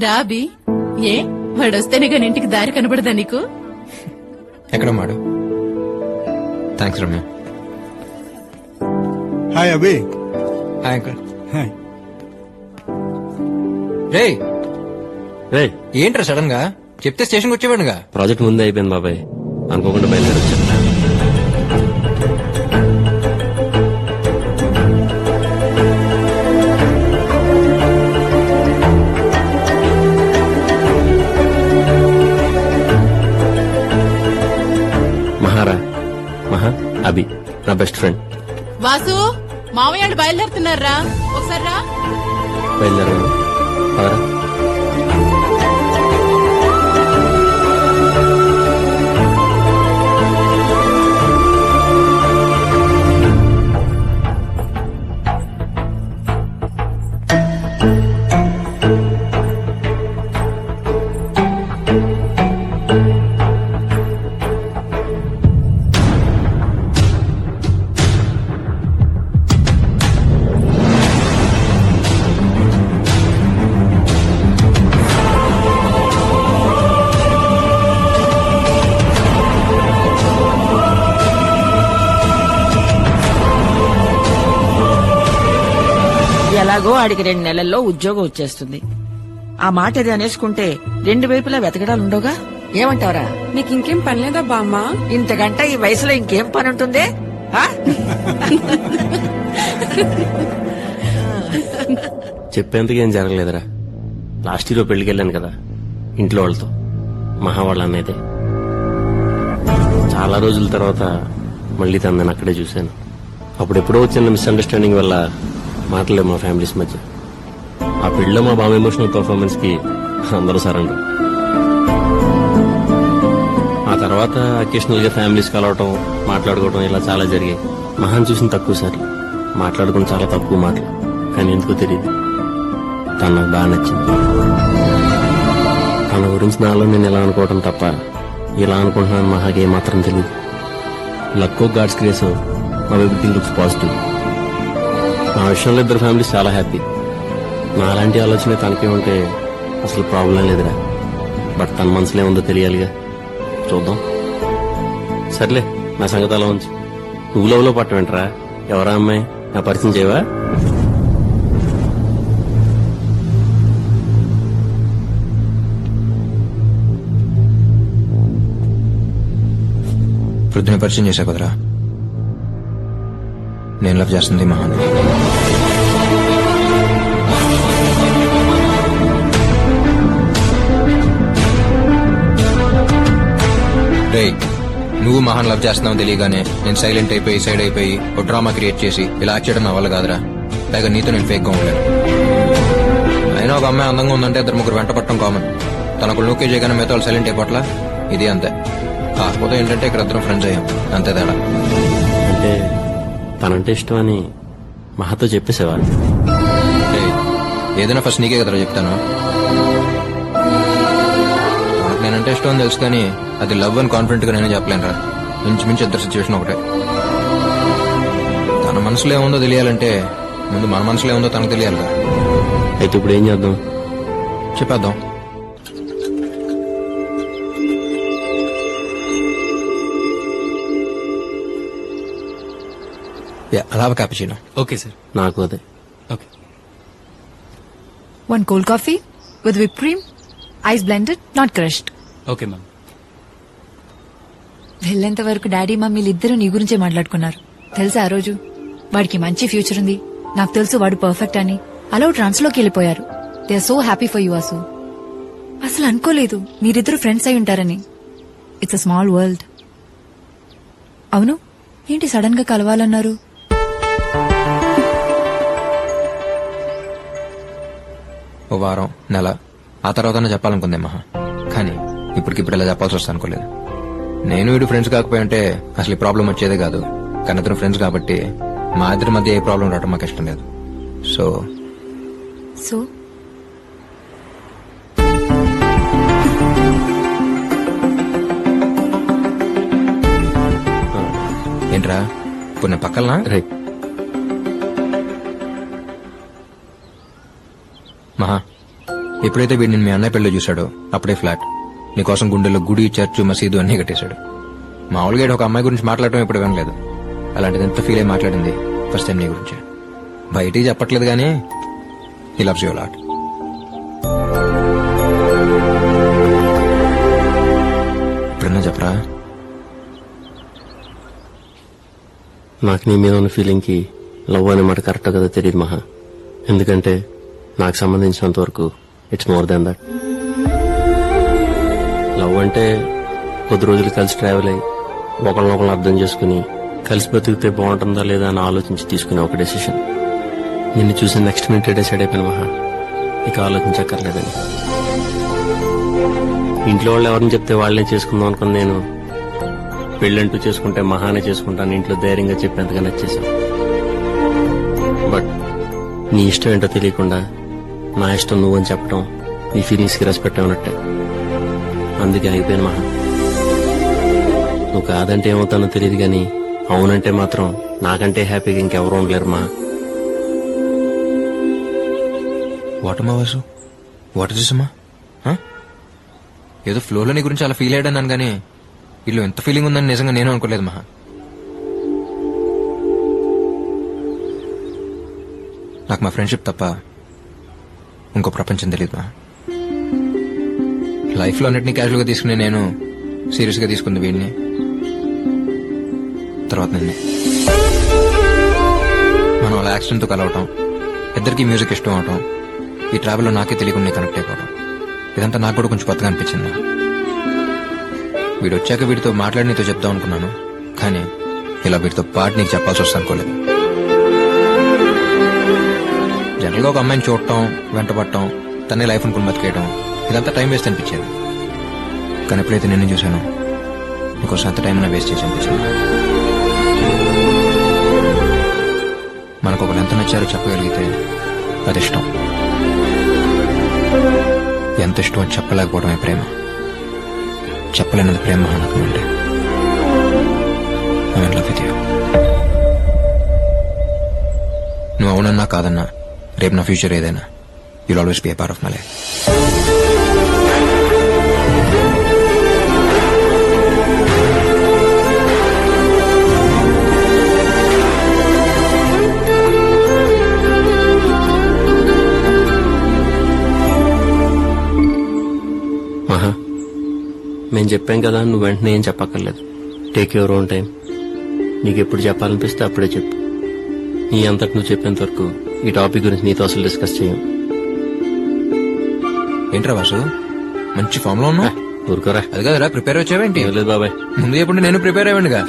Robbie ఏ వాడొస్తేనే గాని ఇంటికి దారి కనబడదా నీకు? ఎక్కడ మాడు? Thanks Ramya. Hi Abhi. Hi uncle. Hi. రే రే ఏంట్రా సడన్ గా చెప్తే స్టేషన్కి వచ్చేవాడుగా. ప్రాజెక్ట్ ముందే అయిపోయింది బాబాయ్, అనుకోకుండా బయలుదేరొచ్చా. మహా అభి నా బెస్ట్ ఫ్రెండ్. వాసు మావయ్య బయలుదేరుతున్నారా? ఒకసారి రా. బయలుదేరాను. ఎలాగో ఆడికి 2 నెలల్లో ఉద్యోగం వచ్చేస్తుంది. ఆ మాట అది అనేసుకుంటే 2 వైపులా వెతకడాలుండవుగా. ఏమంటావరా? నీకు ఇంకేం పనిలేదా బామ్మా? ఇంతకంటే ఈ వయసులో ఇంకేం పని ఉంటుంది? చెప్పేందుకు ఏం జరగలేదురా. లాస్ట్ ఇయర్ పెళ్లికి వెళ్ళాను కదా ఇంట్లో వాళ్ళతో, మహా వాళ్ళ అన్నైతే. చాలా రోజుల తర్వాత మళ్ళీ తనని అక్కడే చూశాను. అప్పుడెప్పుడో వచ్చిన మిస్అండర్స్టాండింగ్ వల్ల మాటలేదు మా ఫ్యామిలీస్ మధ్య. ఆ పెళ్లిలో మా బామ్మ ఎమోషనల్ పర్ఫార్మెన్స్ కి అందరూ సరెండర్. ఆ తర్వాత అకేషనల్ గా ఫ్యామిలీస్ కలవటం, మాట్లాడుకోవటం ఇలా చాలా జరిగాయి. మహాన్ చూసిన తక్కువ సార్లు మాట్లాడుకుని చాలా తక్కువ మాటలు, కానీ ఎందుకో తెలియదు తను నాకు బాగా నచ్చింది. తన గురించి నాలో నేను ఇలా అనుకోవటం తప్ప ఇలా అనుకుంటున్నాను మహాకి ఏమాత్రం తెలియదు. లక్కో God's grace now everything looks positive. నా విషయంలో ఇద్దరు ఫ్యామిలీస్ చాలా హ్యాపీ. నా అలాంటి ఆలోచన తనకే ఉంటే అసలు ప్రాబ్లం లేదురా. బట్ తన మనసులో ఏముందో తెలియాలిగా. చూద్దాం. సర్లే, నా సంగతి అలా ఉంచి నువ్వు లవ్లో పట్టవేంట్రా? ఎవరా అమ్మాయి? నా పరిచయం చేయవా? పృథ్వీని పరిచయం చేశా కదరా. నేను లవ్ చేస్తుంది మహాన్. రే నువ్వు మహాన్ లవ్ చేస్తున్నావు తెలియగానే నేను సైలెంట్ అయిపోయి సైడ్ అయిపోయి ఒక డ్రామా క్రియేట్ చేసి ఇలా యాక్ట్ చేయడం నా వల్ల కాదురా. పైగా నీతో నేను ఫేక్ గా ఉండలేను. అయినా ఒక అమ్మాయి అందంగా ఉందంటే 2-3 వెంట పట్టడం కామన్. తనకు నోకే చేయగానే మిగతా వాళ్ళు సైలెంట్ అయిపోట్లా. ఇది అంతే. కాకపోతే ఏంటంటే ఇక్కడ 2 ఫ్రెండ్స్ అయ్యాం, అంతే తేడా. అంటే తనంటే ఇష్టం అని మహాతో చెప్పేసేవా? ఏదైనా ఫస్ట్ నీకే కదరా చెప్తాను. నాకు నేనంటే ఇష్టం అని తెలుసు, కానీ అది లవ్ అని కాన్ఫిడెంట్ గా నేనే చెప్పలేనురా. ఇంచుమించు ఇద్దరు సిచ్యువేషన్ ఒకటే. తన మనసులో ఏముందో తెలియాలంటే ముందు మన మనసులో ఏముందో తనకు తెలియాలిగా. అయితే ఇప్పుడు ఏం చేద్దాం? చెప్పేద్దాం. అలా క్యాపుచినో. Okay sir. నాకు అదే. Okay. 1 cold coffee with whipped cream, ice blended, not crushed. Okay ma'am. వెళ్ళేంత వరకు డాడీ మమ్మీలు ఇద్దరు నీ గురించే మాట్లాడుకున్నారు. తెలుసా ఆ రోజు వాడికి మంచి ఫ్యూచర్ ఉంది, నాకు తెలుసు వాడు పర్ఫెక్ట్ అని. అలా ట్రాన్స్ లోకి వెళ్ళిపోయారు. They are so happy for you అసు. అసలు అనుకోలేదు మీరిద్దరు ఫ్రెండ్స్ అయి ఉంటారని. It's a small world. అవును, ఏంటి సడన్ గా కలవాలన్నారు? ఓ వారం, నెల ఆ తర్వాతనే చెప్పాలనుకుందే మహా. కానీ ఇప్పటికిప్పుడు ఇలా చెప్పాల్సి వస్తా అనుకోలేదు. నేను వీడు ఫ్రెండ్స్ కాకపోయి అంటే అసలు ఈ ప్రాబ్లం వచ్చేదే కాదు. కానీ ఇద్దరు ఫ్రెండ్స్ కాబట్టి మా ఇద్దరి మధ్య ఏ ప్రాబ్లం రావడం మాకు ఇష్టం లేదు. సో ఏంట్రా ఇప్పుడు నేను పక్కలనా? రైట్. మహా ఎప్పుడైతే వీడిని మీ అన్నయ్య పెళ్ళి చూశాడో అప్పుడే ఫ్లాట్ నీకోసం గుండెల్లో గుడి చర్చు మసీదు అన్నీ కట్టేశాడు. మామూలుగా ఈడు ఒక అమ్మాయి గురించి మాట్లాడటం ఇప్పుడు వినలేదు. అలాంటిది ఎంత ఫీల్ అయి మాట్లాడింది ఫస్ట్ టైం నీ గురించి. బయటికి చెప్పట్లేదు కానీ హీ లవ్స్ యు లాట్. ఇప్పుడన్నా చెప్పరా? నాకు నీ మీద ఉన్న ఫీలింగ్కి లవ్ అనే మాట కరెక్ట్ కదా తెలియదు మహా. ఎందుకంటే నాకు సంబంధించినంత వరకు it's more than that. Love అంటే కొద్ది రోజులు కలిసి ట్రావెల్ అయ్యి ఒకరినొకరు అర్థం చేసుకుని కలిసి బతికితే బాగుంటుందా లేదా అని ఆలోచించి తీసుకునే ఒక డెసిషన్. నిన్ను చూసిన నెక్స్ట్ మినిట్ డిసైడ్ అయిపోయిన మహా ఇక ఆలోచించక్కర్లేదని. ఇంట్లో వాళ్ళు ఎవరిని చెప్తే వాళ్ళనే చేసుకుందాం అనుకుని నేను పెళ్ళంటూ చేసుకుంటే మహానే చేసుకుంటాను ఇంట్లో ధైర్యంగా చెప్పేంతగా నచ్చేసాను. బట్ నీ ఇష్టం ఏంటో తెలియకుండా నా ఇష్టం నువ్వని చెప్పడం నీ ఫీలింగ్స్ కి రెస్పెక్ట్ అన్నట్టే. అందుకే అయిపోయాను మహా. నువ్వు కాదంటే ఏమవుతానో తెలియదు గాని అవునంటే మాత్రం నాకంటే హ్యాపీగా ఇంకెవరూ ఉండలేరు మా. వాటమ్మా వాసు, వాట్ చేసమ్మా? ఏదో ఫ్లోలో నీ గురించి అలా ఫీల్ అయ్యాడన్నాను కానీ వీళ్ళు ఎంత ఫీలింగ్ ఉందని నిజంగా నేను అనుకోలేదు మహా. నాకు మా ఫ్రెండ్షిప్ తప్ప ఇంకో ప్రపంచం తెలియదు మా. లైఫ్లో అన్నిటినీ క్యాజువల్ గా తీసుకునే నేను సీరియస్ గా తీసుకుంది వీడిని, తర్వాత నిన్నే. మనం అలా యాక్సిడెంట్ తో కలవటం, ఇద్దరికి మ్యూజిక్ ఇష్టం అవటం, ఈ ట్రావెల్లో నాకే తెలియకుండా కనెక్ట్ అయిపోవడం, ఇదంతా నాకు కూడా కొంచెం కొత్తగా అనిపించింది. వీడు వచ్చాక వీడితో మాట్లాడి నీతో చెప్దాం అనుకున్నాను, కానీ ఇలా వీడితో పాటు నీకు చెప్పాల్సి వస్తా అనుకోలేదు. జనరల్ గా ఒక అమ్మాయిని చూడటం, వెంటపడటం, తనే లైఫ్ అనుకుని బతికేయడం, ఇదంతా టైం వేస్ట్ అనిపించేది. కానీ ఎప్పుడైతే నిన్ను చూశాను నీకోసం అంత టైం వేస్ట్ చేసి అనిపించింది. మనకు ఒకరు ఎంత నచ్చారో చెప్పగలిగితే అది ఇష్టం. ఎంత ఇష్టం అని చెప్పలేకపోవడమే ప్రేమ. చెప్పలేనది ప్రేమ నాకు అంటే నువ్వు అవునన్నా కాదన్నా రేపు నా ఫ్యూచర్ ఏదైనా you'll always be A part of my life. మహా మేము చెప్పాం కదా, నువ్వు వెంటనే ఏం చెప్పక్కర్లేదు. Take your own time. నీకు ఎప్పుడు చెప్పాలనిపిస్తే అప్పుడే చెప్పు. నీ అంతటి నువ్వు చెప్పేంత వరకు ఈ టాపిక్ గురించి నీతో అసలు డిస్కస్ చేయం. ఏంట్రా వాసు, మంచి ఫామ్ లో ఉన్నా? ఊరుకోరా. అది కదరా ప్రిపేర్ వచ్చావేంటి? ఏం లేదు బాబాయ్, ముందు ఎప్పుడు నేను ప్రిపేర్ అయ్యానుగా.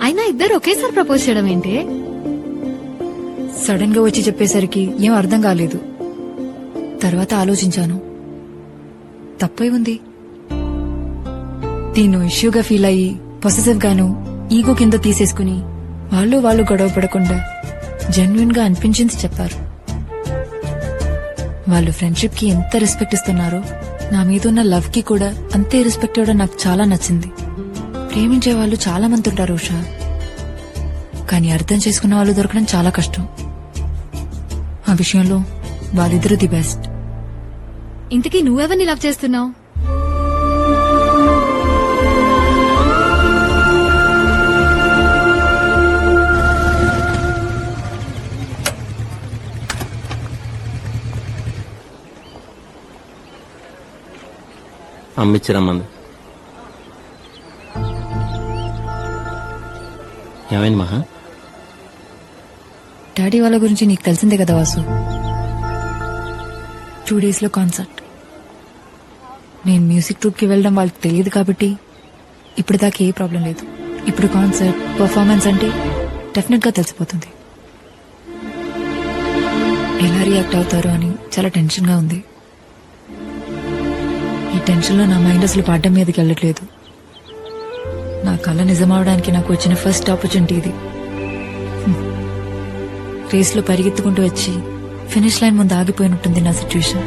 అయినా ఇద్దరు ఒకేసారి ప్రపోజ్ చేయడం ఏంటి? సడన్ గా వచ్చి చెప్పేసరికి ఏం అర్థం కాలేదు. తర్వాత ఆలోచించాను, తప్పే ఉంది. దీన్ని ఇష్యూగా ఫీల్ అయ్యి పొసెసివ్ గాను ఈగో కింద తీసేసుకుని వాళ్ళు గొడవ పడకుండా జెన్యున్ గా అనిపించింది చెప్పారు. వాళ్ళు ఫ్రెండ్షిప్ కి ఎంత రెస్పెక్ట్ ఇస్తున్నారో నా మీద ఉన్న లవ్ కి కూడా అంతే రెస్పెక్ట్ ఇవ్వడం నాకు చాలా నచ్చింది. ప్రేమించే వాళ్ళు చాలా మంది ఉంటారు ఉషా, కానీ అర్థం చేసుకున్న వాళ్ళు దొరకడం చాలా కష్టం. ఆ విషయంలో వాళ్ళిద్దరూ ది బెస్ట్. ఇంతకీ నువ్వెవరిని లవ్ చేస్తున్నావు? అమ్మిచ్చిరమ్మంది. ఏమైంది మహా? డాడీ వాళ్ళ గురించి నీకు తెలిసిందే కదా వాసు. 2 days లో కాన్సర్ట్. నేను మ్యూజిక్ ట్రూప్ కి వెళ్ళడం వాళ్ళకి తెలియదు కాబట్టి ఇప్పటిదాకా ఏ ప్రాబ్లం లేదు. ఇప్పుడు కాన్సర్ట్ పర్ఫార్మెన్స్ అంటే డెఫినెట్ గా తెలిసిపోతుంది. ఎలా రియాక్ట్ అవుతారో అని చాలా టెన్షన్ గా ఉంది. ఈ టెన్షన్ లో నా మైండ్ అసలు పాడడం మీదకి వెళ్ళట్లేదు. నా కళ నిజమవడానికి నాకు వచ్చిన ఫస్ట్ ఆపర్చునిటీ ఇది. రేస్ లో పరిగెత్తుకుంటూ వచ్చి ఫినిష్ లైన్ ముందు ఆగిపోయినట్టుంది నా సిచ్యువేషన్.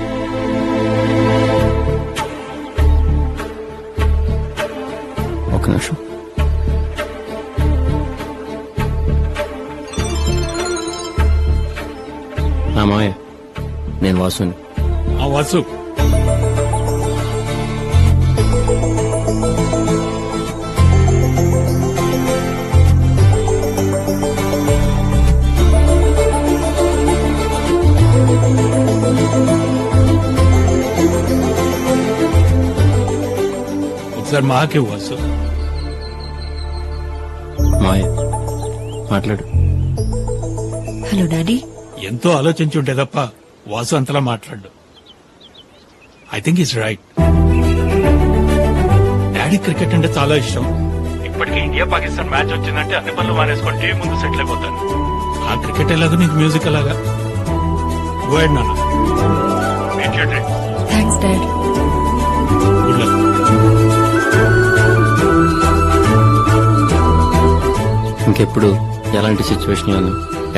ఒక నిమిషం. మామయ్య, నేను వాసుని. ఆ వాసు, ఒకసారి మాకే వాసు. మామయ్య మాట్లాడు. Hello daddy. ఎంతో ఆలోచించుంటే తప్ప వాసు అంతలా మాట్లాడు. I think is right. Daddy cricket అంటే చాలా ఇష్టం. ఇప్పటికే ఇండియా పాకిస్తాన్ మ్యాచ్ వచ్చిందంటే అన్ని పనులు మానేసుకొని టీవీ ముందు సెటిల్ అయిపోతాను. ఆ క్రికెట్ ఎలాగో నీకు మ్యూజిక్ ఎలాగా. గో అహెడ్ నాన్న. Thanks dad. Good luck. ఇంకెప్పుడు ఎలాంటి సిచ్యువేషన్లోనూ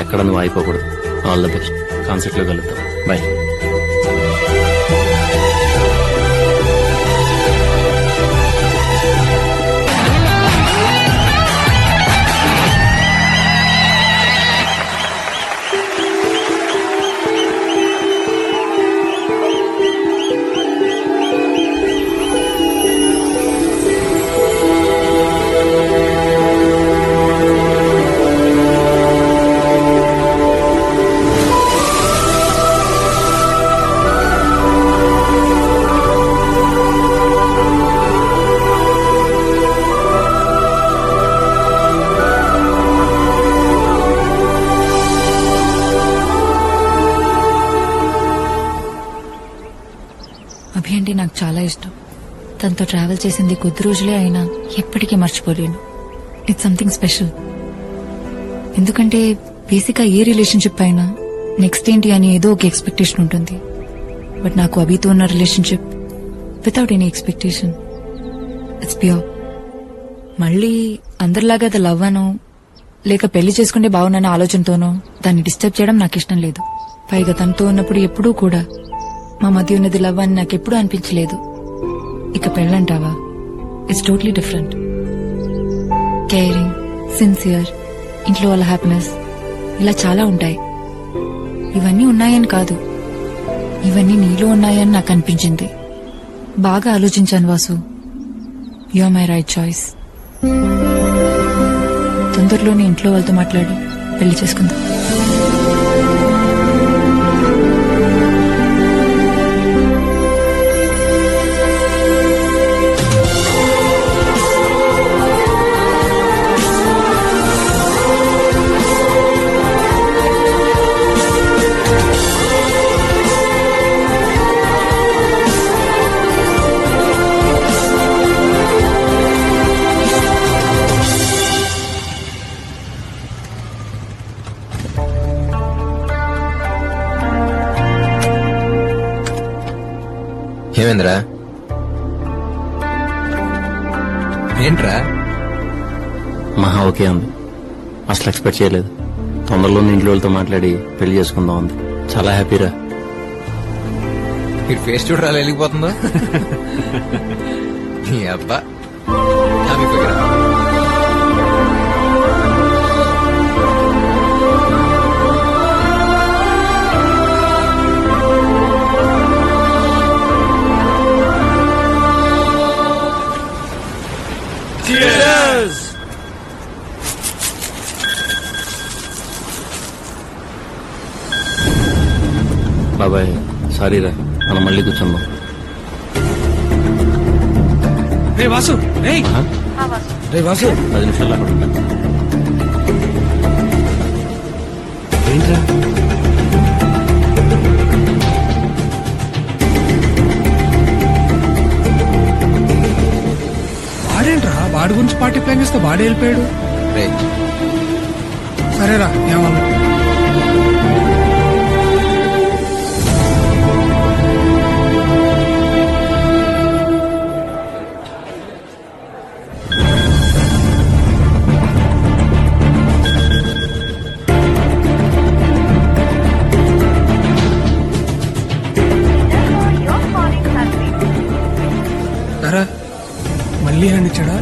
ఎక్కడ నువ్వు అయిపోకూడదు. All the best. కాన్సర్ట్ లో కలుద్దాం. బాయ్. అభి అంటే నాకు చాలా ఇష్టం. తనతో ట్రావెల్ చేసింది కొద్ది రోజులే అయినా ఎప్పటికీ మర్చిపోలేను. It's something special. ఎందుకంటే బేసిక్ గా ఏ రిలేషన్షిప్ అయినా నెక్స్ట్ ఏంటి అని ఏదో ఒక ఎక్స్పెక్టేషన్ ఉంటుంది. బట్ నాకు అభితో ఉన్న relationship without any expectation. It's pure. మళ్ళీ అందరిలాగా అది లవ్ అనో లేక పెళ్లి చేసుకుంటే బాగున్న ఆలోచనతోనో దాన్ని డిస్టర్బ్ చేయడం నాకు ఇష్టం లేదు. పైగా తనతో ఉన్నప్పుడు ఎప్పుడూ కూడా మా మధ్య ఉన్నది లవ్ అని నాకెప్పుడూ అనిపించలేదు. ఇక పెళ్ళంటావా, it's totally different. Caring, sincere, ఇంట్లో వాళ్ళ హ్యాపీనెస్, ఇలా చాలా ఉంటాయి. ఇవన్నీ ఉన్నాయని కాదు, ఇవన్నీ నీలో ఉన్నాయని నాకు అనిపించింది. బాగా ఆలోచించాను Vasu. You are my right choice. తొందరలోనే ఇంట్లో వాళ్ళతో మాట్లాడి పెళ్లి చేసుకుందాం. ఏమేంద్రా? ఏంట్రా? మహా ఓకే ఉంది. అసలు ఎక్స్పెక్ట్ చేయలేదు. తొందరలోనే ఇంట్లో వాళ్ళతో మాట్లాడి పెళ్లి చేసుకుందాం ఉంది. చాలా హ్యాపీరా. మీరు ఫేస్ చూడరా వెళ్ళిపోతుందో. నీ అబ్బా హ్యాపీ ఫిగర్. బాబాయ్ సారీరా, మనం మళ్ళీ కూర్చుందాం. రే వాసు, రేయ్. రే వాసు, 10 నిమిషాలు అక్కడ ఉంటా. ఏంట్రా? వాడేంట్రా? వాడి గురించి పార్టీ ప్లాన్ చేస్తే వాడే వెళ్ళిపోయాడు. రే సరేరా, ఏమన్నా ఎరా మళ్ళీ హ్యాండ్ ఇచ్చాడా?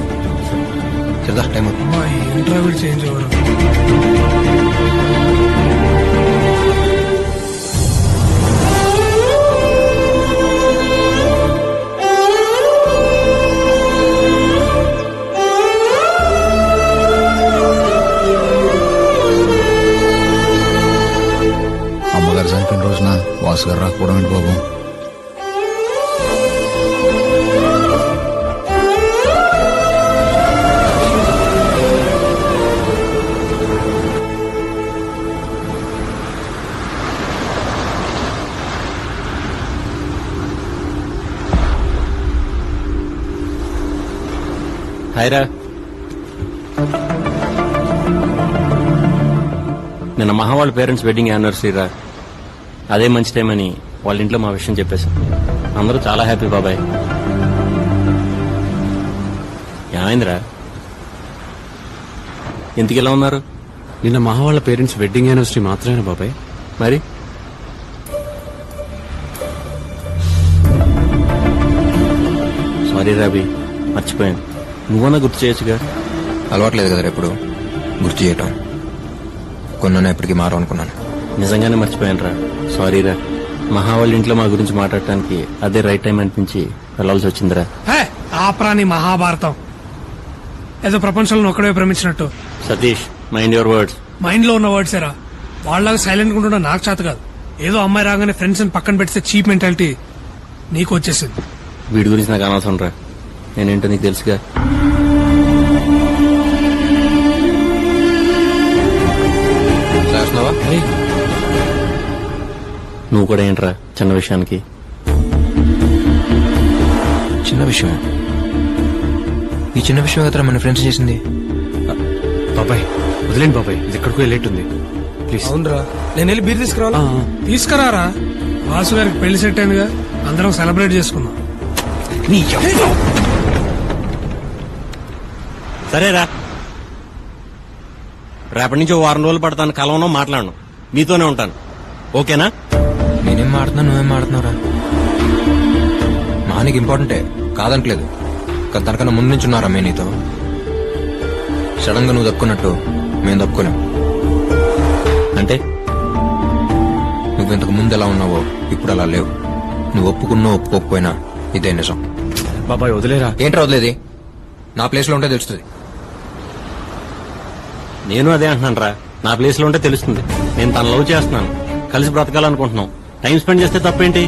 సరదా టైం అవుతుంది. అమ్మా ఏంట్రా వీడు చేంజ్ అవ్వరు. అమ్మగారు చనిపోయిన రోజున వాసు గారు రాకపోవడం ఏంటి బాబు? హాయ్రా. నిన్న మహా వాళ్ళ పేరెంట్స్ వెడ్డింగ్ యానివర్సరీ రా. అదే మంచి టైం అని వాళ్ళ ఇంట్లో మా విషయం చెప్పేశాం. అందరూ చాలా హ్యాపీ బాబాయ్. ఏమైందిరా, ఎందుకు ఇలా ఉన్నారు? నిన్న మహా వాళ్ళ పేరెంట్స్ వెడ్డింగ్ యానివర్సరీ మాత్రమేనా బాబాయ్? మరి సారీ రాబీ, మర్చిపోయాను. నువ్వన్నా గుర్తు చేయొచ్చుగా. అలవాట్లేదు కదా ఎప్పుడు గుర్తు చేయటం. కొన్నా ఎప్పటికీ మారు అనుకున్నాను. నిజంగానే మర్చిపోయాను రా. సారీ రా. మహా వాళ్ళ ఇంట్లో మా గురించి మాట్లాడటానికి అదే రైట్ టైం అనిపించి వెళ్లాల్సి వచ్చిందిరా. ఆప్రాని మహాభారతం ఏదో ప్రపంచంలో ఒక్కడే ప్రేమించినట్టు. Satish, mind your words. Mind లో ఉన్న వర్డ్స్ ఏరా. వాళ్ళగా సైలెంట్ గా ఉండడం నాకు చేత కాదు. ఏదో అమ్మాయి రాగానే ఫ్రెండ్స్ పక్కన పెడితే చీప్ మెంటాలిటీ నీకు వచ్చేసింది. వీడి గురించి నాకు అనవసరం రా. నేనేంటో నీకు తెలుసుగా. చేస్తున్నావా? నువ్వు కూడా ఏంట్రా చిన్న విషయానికి? చిన్న విషయం. ఈ చిన్న విషయం కదా మన ఫ్రెండ్స్ చేసింది. బాబాయ్ వదిలేండి బాబాయ్, ఇది ఎక్కడికో వెళ్ళేట్టుంది. ప్లీజ్. అవునరా, నేను వెళ్ళి బీర్ తీసుకురావాలా? తీసుకురారా. వాసు గారికి పెళ్లి సెట్ అయిందిగా, అందరం సెలబ్రేట్ చేసుకుందాం. సరేరా, రేపటి నుంచి 2 రోజులు పడతాను. కలవను, మాట్లాడను, మీతోనే ఉంటాను. ఓకేనా? నేనేం మాడుతున్నా, నువ్వేం మాడుతున్నావురా? మహానికి ఇంపార్టెంటే కాదంటలేదు, కానీ తనకన్నా ముందు నుంచి ఉన్నారా మేము నీతో. సడన్ గా నువ్వు తప్పుకున్నట్టు మేము తప్పుకోలేం. అంటే నువ్వు ఇంతకు ముందు ఎలా ఉన్నావో ఇప్పుడు అలా లేవు. నువ్వు ఒప్పుకున్నా ఒప్పుకోకపోయినా ఇదే నిజం. బాబాయ్ వదిలేరా. ఏంట్రా వదిలేది? నా ప్లేస్ లో ఉంటే తెలుస్తుంది. నేను అదే అంటున్నాను రా. నా ప్లేస్ లో ఉంటే తెలుస్తుంది. నేను తన లవ్ చేస్తున్నాను, కలిసి బ్రతకాలనుకుంటున్నాం. టైం స్పెండ్ చేస్తే తప్పేంటి?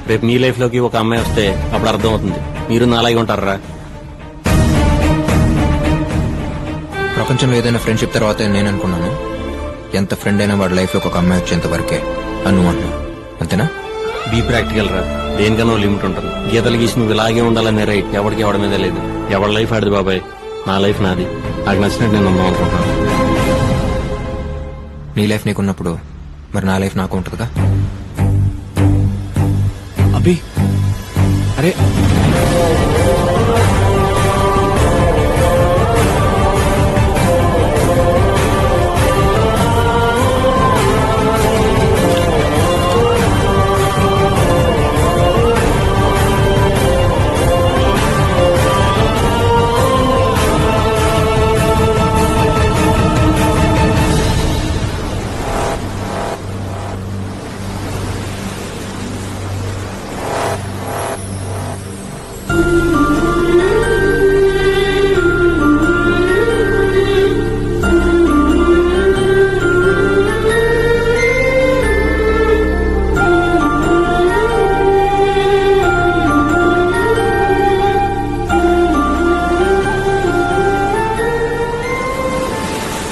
రేపు మీ లైఫ్ లోకి ఒక అమ్మాయి వస్తే అప్పుడు అర్థం అవుతుంది. మీరు నాలాగే ఉంటారా? ప్రపంచంలో ఏదైనా ఫ్రెండ్షిప్ తర్వాత నేను అనుకున్నాను, ఎంత ఫ్రెండ్ అయినా వాడి లైఫ్ లో ఒక అమ్మాయి వచ్చేంత వరకే అను అంటున్నాను. అంతేనా? బీ ప్రాక్టికల్ రా. దేనికన్నా లిమిట్ ఉంటుంది. గీతలు గీసి నువ్వు ఇలాగే ఉండాలనే రైట్ ఎవరికి ఎవడి మీద లేదు. ఎవరి లైఫ్ ఆడిది బాబాయ్. నా లైఫ్ నాది. నాకు నచ్చినట్టు నేను ఉందాం అనుకుంటున్నాను. నీ లైఫ్ నీకున్నప్పుడు మరి నా లైఫ్ నాకు ఉంటుందిగా. అభి అరే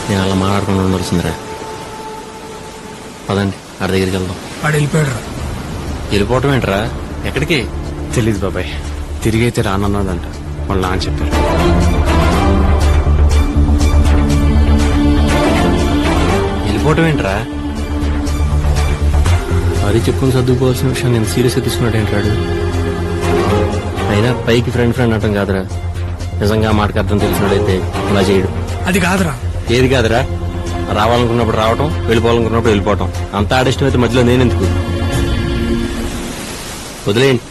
నేను అలా మాట్లాడుకుని ఉండాల్సిందిరా. పదండి, ఆడి దగ్గరికి వెళ్దాం. వాడు వెళ్ళిపోయాడు. వెళ్ళిపోవటం ఏంట్రా? ఎక్కడికి? తెలీదు బాబాయ్, తిరిగి అయితే రానన్నాడంట. వాళ్ళ నాన్న చెప్పారు. వెళ్ళిపోవటం ఏంట్రా? అది చెప్పుకుని సర్దుకోవాల్సిన విషయం నేను సీరియస్ గా తీసుకున్నట్టు ఏంటాడు. అయినా పైకి ఫ్రెండ్ ఫ్రెండ్ అంటాం కాదురా. నిజంగా మాటకు అర్థం తెలిసినట్టయితే అలా చేయడు. అది కాదురా. ఏది కాదురా? రావాలనుకున్నప్పుడు రావటం, వెళ్ళిపోవాలనుకున్నప్పుడు వెళ్ళిపోవటం. అంతా ఆడిష్టం అయితే మధ్యలో నేనెందుకు? వదిలేయండి.